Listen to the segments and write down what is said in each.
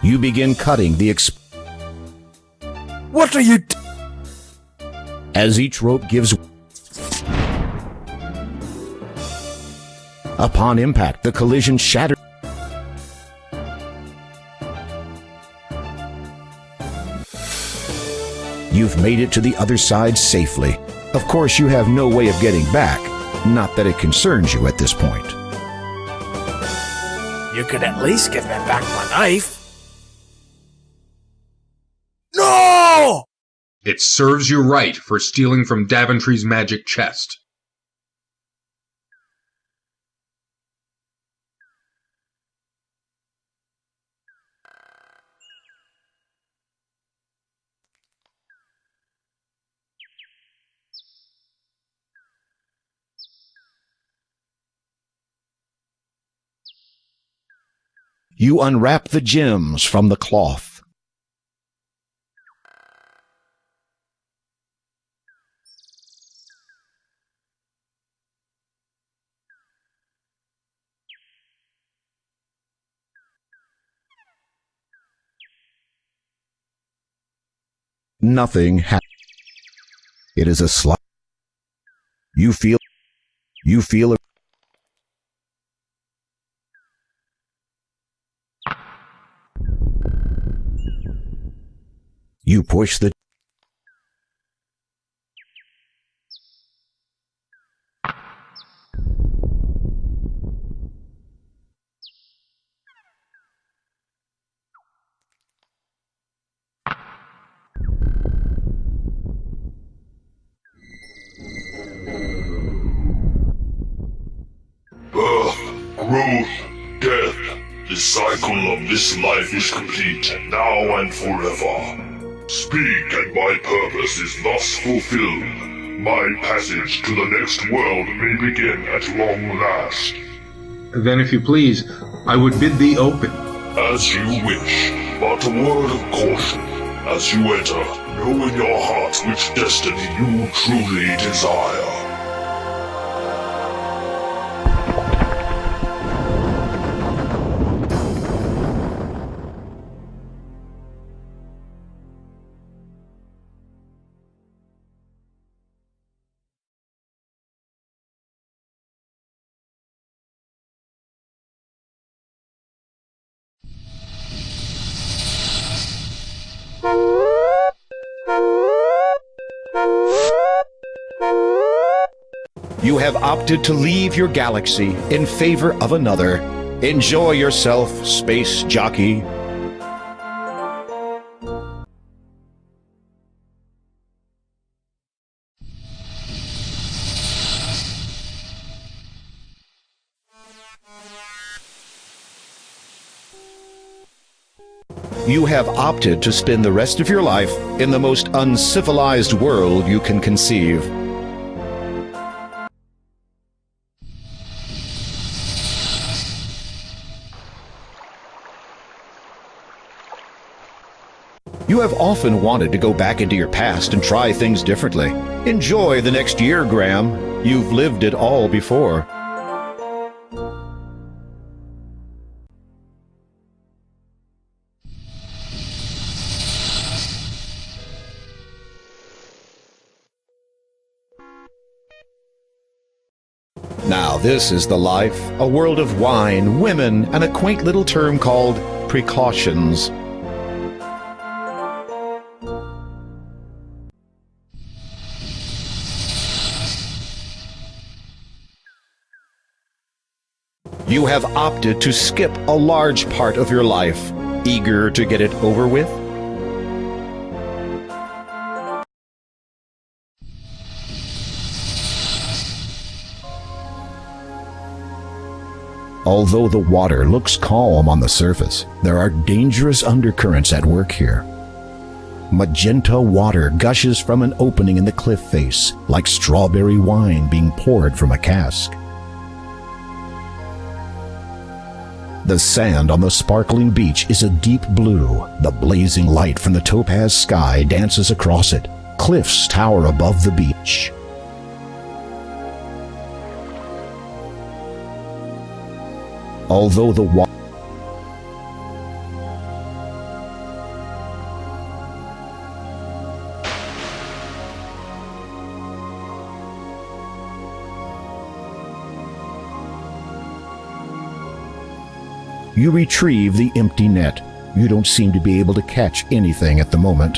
You begin cutting the What are you as each rope gives. Upon impact, the collision shatters. You've made it to the other side safely. Of course, you have no way of getting back. Not that it concerns you at this point. You could at least give me back my knife. No! It serves you right for stealing from Daventry's magic chest. You unwrap the gems from the cloth. Nothing happens. It is a slight. You feel a You push the Birth, growth, death. The cycle of this life is complete, now and forever. Speak, and my purpose is thus fulfilled. My passage to the next world may begin at long last. Then, if you please, I would bid thee open. As you wish, but a word of caution. As you enter, know in your heart which destiny you truly desire. You have opted to leave your galaxy in favor of another. Enjoy yourself, space jockey. You have opted to spend the rest of your life in the most uncivilized world you can conceive. You have often wanted to go back into your past and try things differently. Enjoy the next year, Graham. You've lived it all before. Now this is the life, a world of wine, women, and a quaint little term called precautions. You have opted to skip a large part of your life, eager to get it over with. Although the water looks calm on the surface, there are dangerous undercurrents at work here. Magenta water gushes from an opening in the cliff face, like strawberry wine being poured from a cask. The sand on the sparkling beach is a deep blue. The blazing light from the topaz sky dances across it. Cliffs tower above the beach. You retrieve the empty net. You don't seem to be able to catch anything at the moment.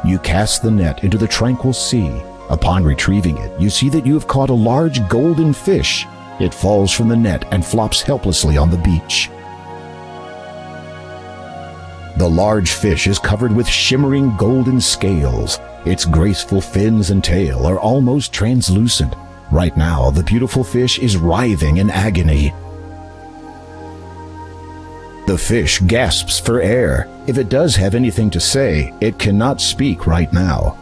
You cast the net into the tranquil sea. Upon retrieving it, you see that you have caught a large golden fish. It falls from the net and flops helplessly on the beach. The large fish is covered with shimmering golden scales. Its graceful fins and tail are almost translucent. Right now, the beautiful fish is writhing in agony. The fish gasps for air. If it does have anything to say, it cannot speak right now.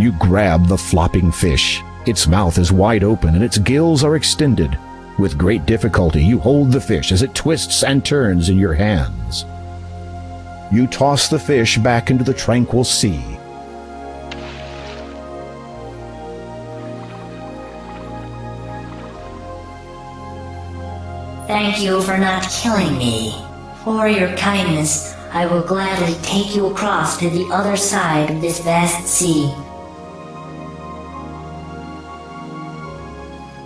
You grab the flopping fish. Its mouth is wide open and its gills are extended. With great difficulty, you hold the fish as it twists and turns in your hands. You toss the fish back into the tranquil sea. Thank you for not killing me. For your kindness, I will gladly take you across to the other side of this vast sea.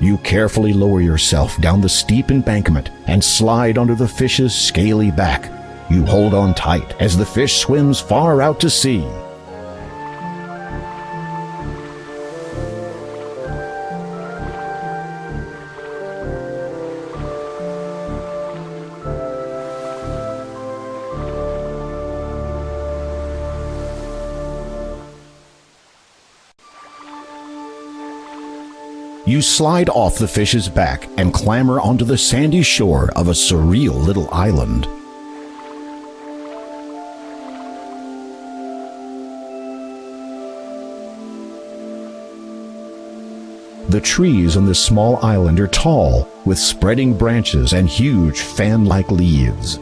You carefully lower yourself down the steep embankment and slide onto the fish's scaly back. You hold on tight as the fish swims far out to sea. You slide off the fish's back and clamber onto the sandy shore of a surreal little island. The trees on this small island are tall, with spreading branches and huge fan-like leaves.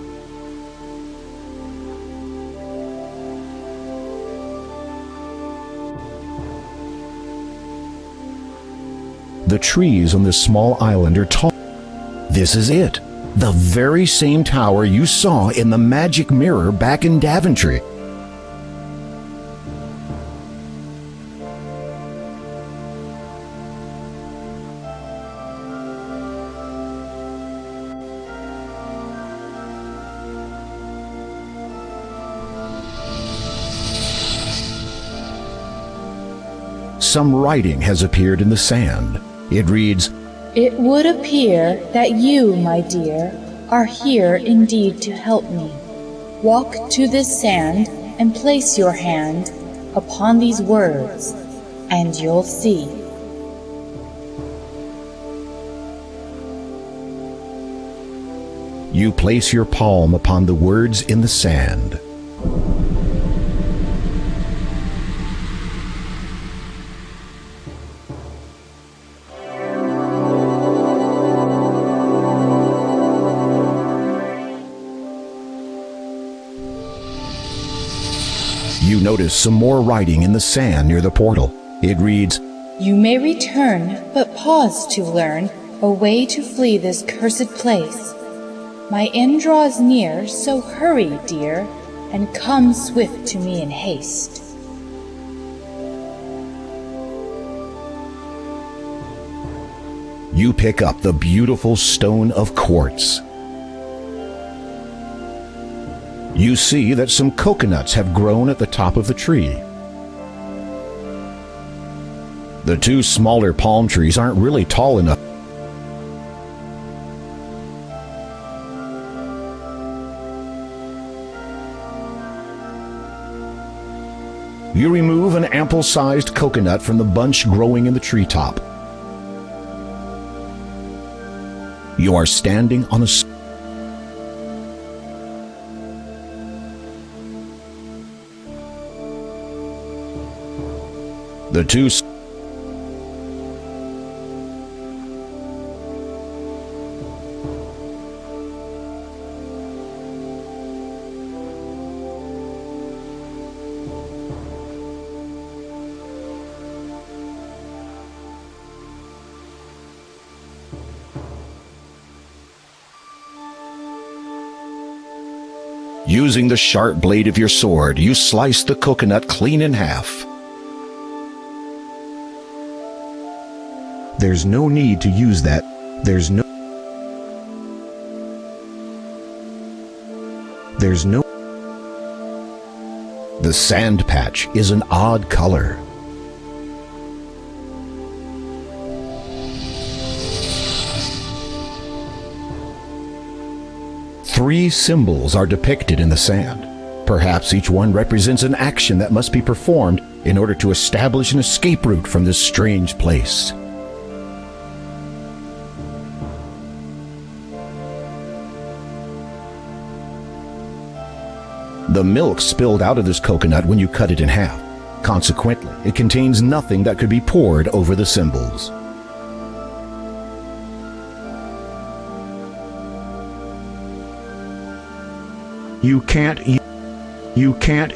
The trees on this small island are tall. This is it, the very same tower you saw in the magic mirror back in Daventry. Some writing has appeared in the sand. It reads, "It would appear that you, my dear, are here indeed to help me. Walk to this sand and place your hand upon these words, and you'll see." You place your palm upon the words in the sand. You notice some more writing in the sand near the portal. It reads, "You may return, but pause to learn a way to flee this cursed place. My end draws near, so hurry, dear, and come swift to me in haste." You pick up the beautiful stone of quartz. You see that some coconuts have grown at the top of the tree. The two smaller palm trees aren't really tall enough. You remove an ample-sized coconut from the bunch growing in the treetop. You are standing on a The two Using the sharp blade of your sword, you slice the coconut clean in half. There's no need to use that. There's no. The sand patch is an odd color. Three symbols are depicted in the sand. Perhaps each one represents an action that must be performed in order to establish an escape route from this strange place. The milk spilled out of this coconut when you cut it in half. Consequently, it contains nothing that could be poured over the symbols. You can't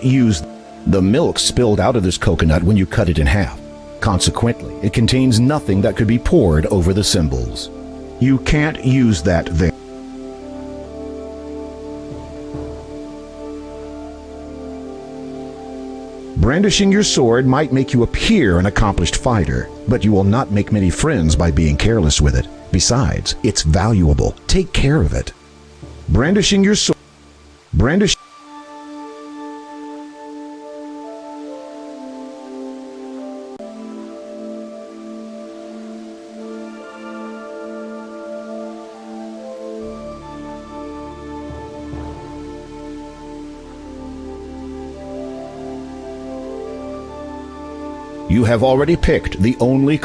use the milk spilled out of this coconut when you cut it in half. Consequently, it contains nothing that could be poured over the symbols. You can't use that there. Brandishing your sword might make you appear an accomplished fighter, but you will not make many friends by being careless with it. Besides, it's valuable. Take care of it. Brandishing your sword. You have already picked the only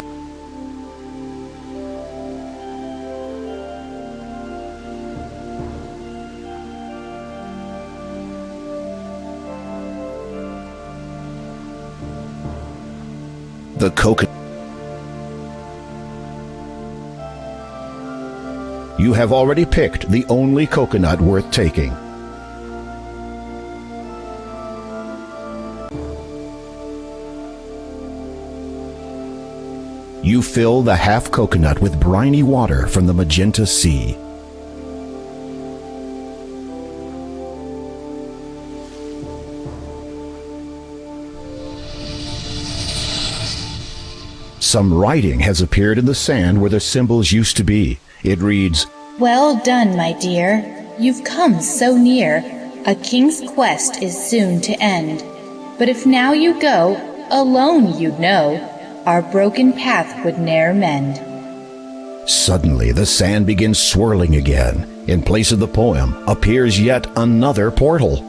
the coconut. You have already picked the only coconut worth taking. You fill the half coconut with briny water from the magenta sea. Some writing has appeared in the sand where the symbols used to be. It reads, "Well done, my dear. You've come so near. A king's quest is soon to end. But if now you go, alone you'd know, our broken path would ne'er mend." Suddenly the sand begins swirling again. In place of the poem appears yet another portal.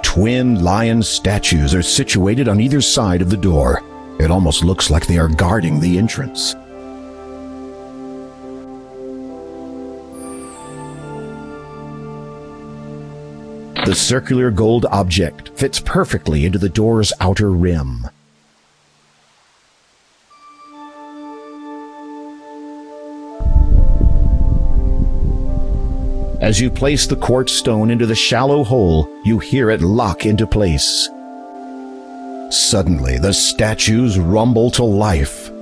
Twin lion statues are situated on either side of the door. It almost looks like they are guarding the entrance. The circular gold object fits perfectly into the door's outer rim. As you place the quartz stone into the shallow hole, you hear it lock into place. Suddenly, the statues rumble to life.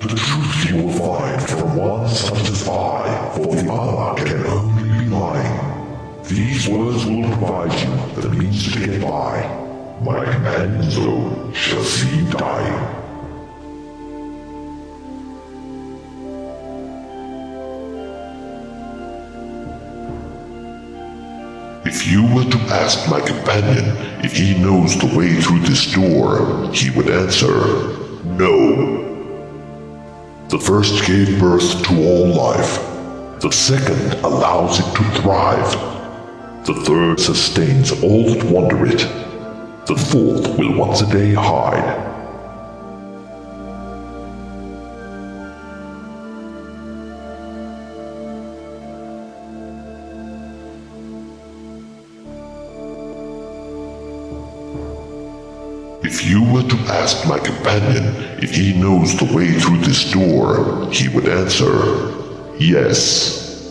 The truth you will find from one such as I, for the other can only be mine. These words will provide you the means to get by. My companion's own shall see you dying. If you were to ask my companion if he knows the way through this door, he would answer, no. The first gave birth to all life. The second allows it to thrive. The third sustains all that wander it. The fourth will once a day hide. If you were to ask my companion if he knows the way through this door, he would answer, yes.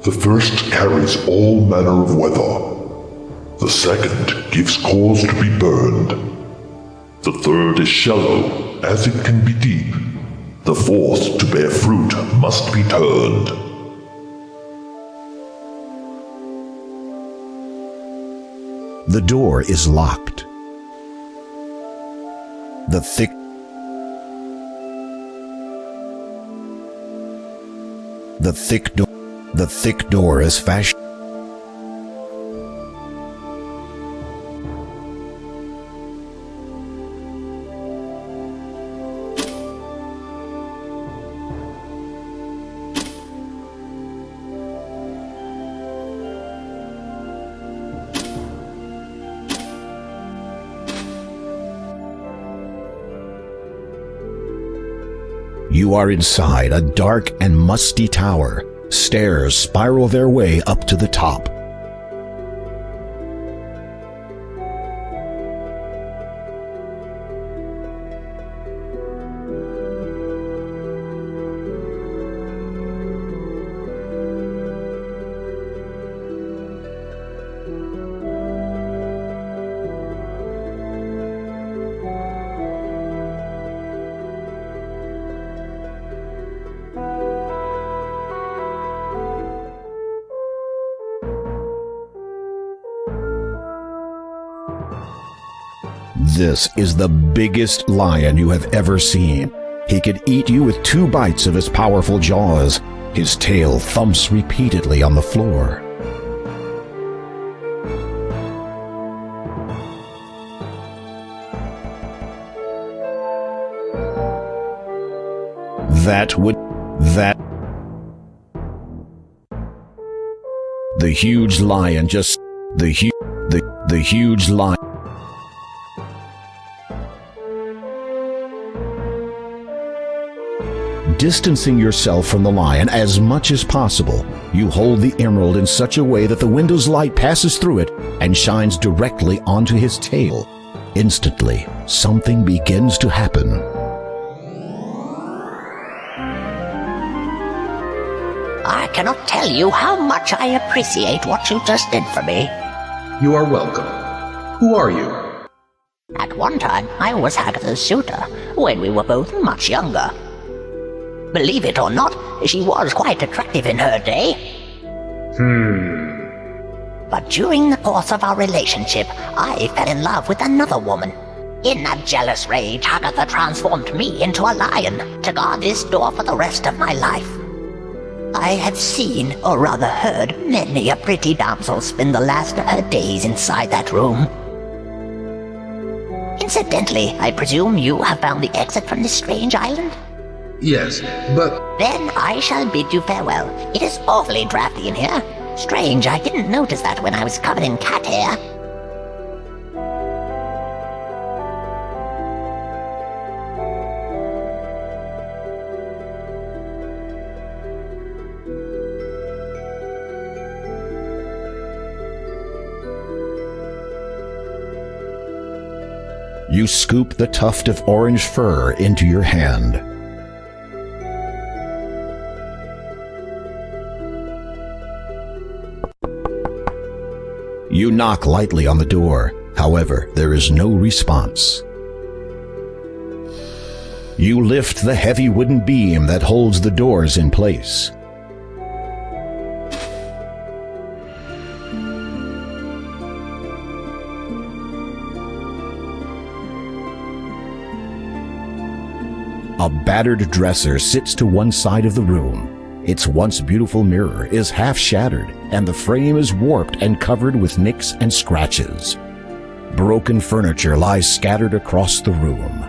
The first carries all manner of weather. The second gives cause to be burned. The third is shallow, as it can be deep. The fourth, to bear fruit, must be turned. The door is locked. The thick door is fashioned. You are inside a dark and musty tower. Stairs spiral their way up to the top. This is the biggest lion you have ever seen. He could eat you with 2 bites of his powerful jaws. His tail thumps repeatedly on the floor. The huge lion just... The huge lion... Distancing yourself from the lion as much as possible, you hold the emerald in such a way that the window's light passes through it and shines directly onto his tail. Instantly, something begins to happen. I cannot tell you how much I appreciate what you just did for me. You are welcome. Who are you? At one time, I was Agatha's suitor, when we were both much younger. Believe it or not, she was quite attractive in her day. But during the course of our relationship, I fell in love with another woman. In a jealous rage, Agatha transformed me into a lion to guard this door for the rest of my life. I have seen, or rather heard, many a pretty damsel spend the last of her days inside that room. Incidentally, I presume you have found the exit from this strange island? Yes, but... Then I shall bid you farewell. It is awfully drafty in here. Strange, I didn't notice that when I was covered in cat hair. You scoop the tuft of orange fur into your hand. You knock lightly on the door. However, there is no response. You lift the heavy wooden beam that holds the doors in place. A battered dresser sits to one side of the room. Its once beautiful mirror is half shattered, and the frame is warped and covered with nicks and scratches. Broken furniture lies scattered across the room.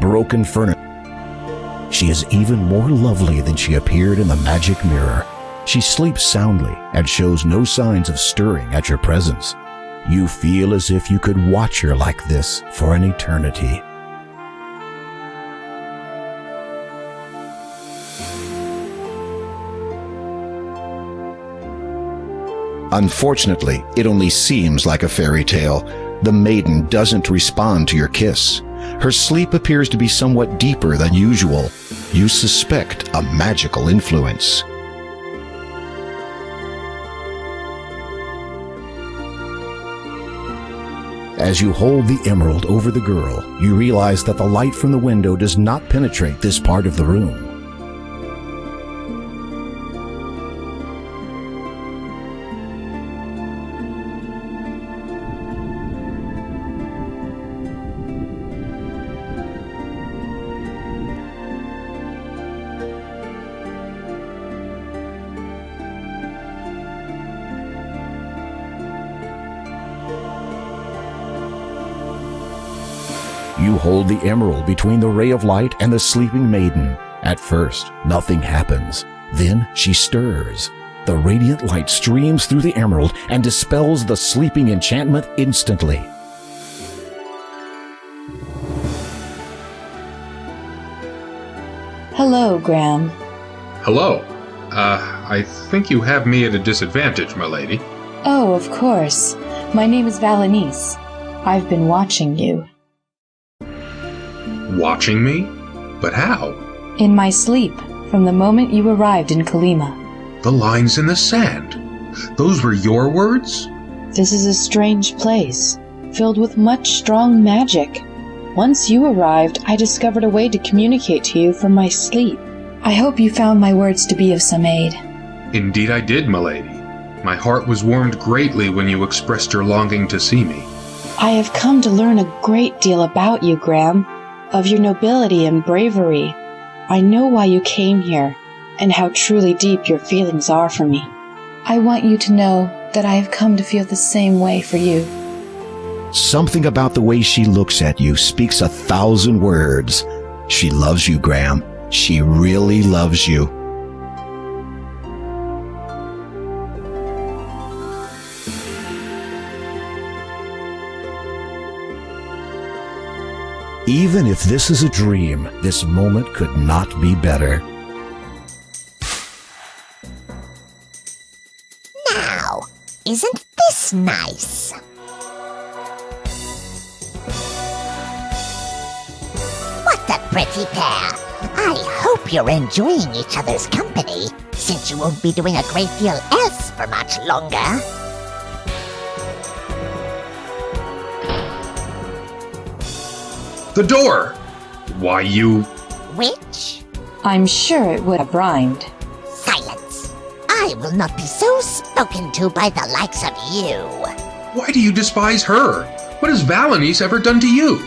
Broken furniture. She is even more lovely than she appeared in the magic mirror. She sleeps soundly and shows no signs of stirring at your presence. You feel as if you could watch her like this for an eternity. Unfortunately, it only seems like a fairy tale. The maiden doesn't respond to your kiss. Her sleep appears to be somewhat deeper than usual. You suspect a magical influence. As you hold the emerald over the girl, you realize that the light from the window does not penetrate this part of the room. You hold the emerald between the ray of light and the sleeping maiden. At first, nothing happens. Then she stirs. The radiant light streams through the emerald and dispels the sleeping enchantment instantly. Hello, Graham. Hello. I think you have me at a disadvantage, my lady. Oh, of course. My name is Valenice. I've been watching you. Watching me? But how? In my sleep, from the moment you arrived in Kalima. The lines in the sand. Those were your words? This is a strange place, filled with much strong magic. Once you arrived, I discovered a way to communicate to you from my sleep. I hope you found my words to be of some aid. Indeed I did, my lady. My heart was warmed greatly when you expressed your longing to see me. I have come to learn a great deal about you, Graham, of your nobility and bravery. I know why you came here, and how truly deep your feelings are for me. I want you to know that I have come to feel the same way for you. Something about the way she looks at you speaks 1,000 words. She loves you, Graham. She really loves you. Even if this is a dream, this moment could not be better. Now, isn't this nice? What a pretty pair. I hope you're enjoying each other's company, since you won't be doing a great deal else for much longer. The door! Why, you... Which? I'm sure it would have rhymed. Silence. I will not be so spoken to by the likes of you. Why do you despise her? What has Valenice ever done to you?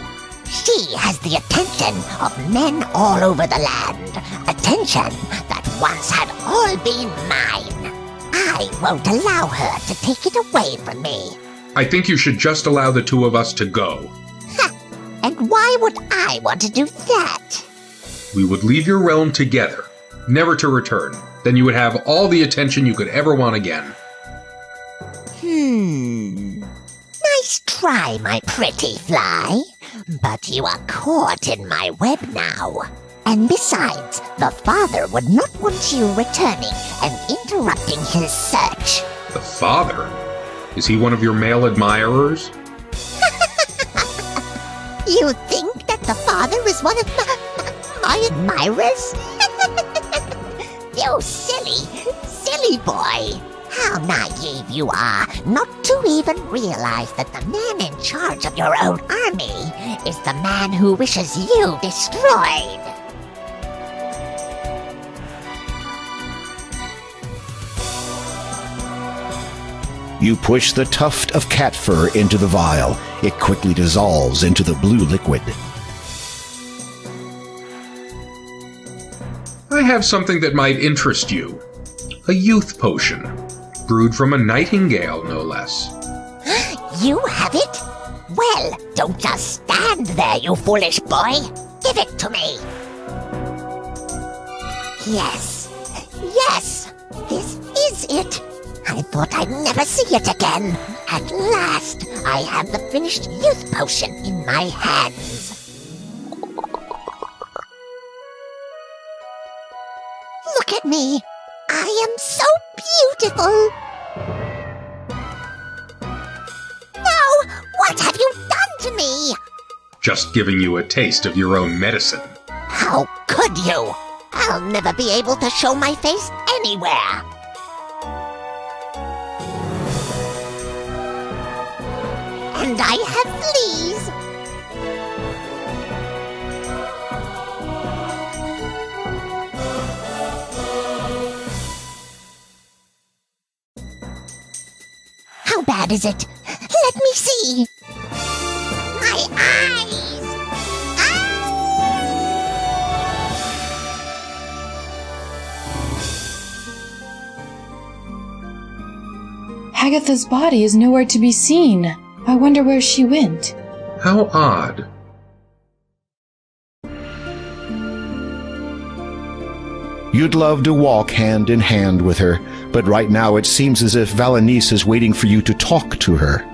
She has the attention of men all over the land. Attention that once had all been mine. I won't allow her to take it away from me. I think you should just allow the two of us to go. And why would I want to do that? We would leave your realm together, never to return. Then you would have all the attention you could ever want again. Nice try, my pretty fly. But you are caught in my web now. And besides, the father would not want you returning and interrupting his search. The father? Is he one of your male admirers? You think that the father is one of my admirers? You silly boy. How naive you are not to even realize that the man in charge of your own army is the man who wishes you destroyed. You push the tuft of cat fur into the vial. It quickly dissolves into the blue liquid. I have something that might interest you. A youth potion. Brewed from a nightingale, no less. You have it? Well, don't just stand there, you foolish boy. Give it to me. Yes, this is it. I thought I'd never see it again. At last, I have the finished youth potion in my hands. Look at me. I am so beautiful. Now, what have you to me. Just giving you a taste of your own medicine. How could you? I'll never be able to show my face anywhere. And I have fleas. How bad is it? Let me see. My eyes! Agatha's body is nowhere to be seen. I wonder where she went. How odd. You'd love to walk hand in hand with her, but right now it seems as if Valenice is waiting for you to talk to her.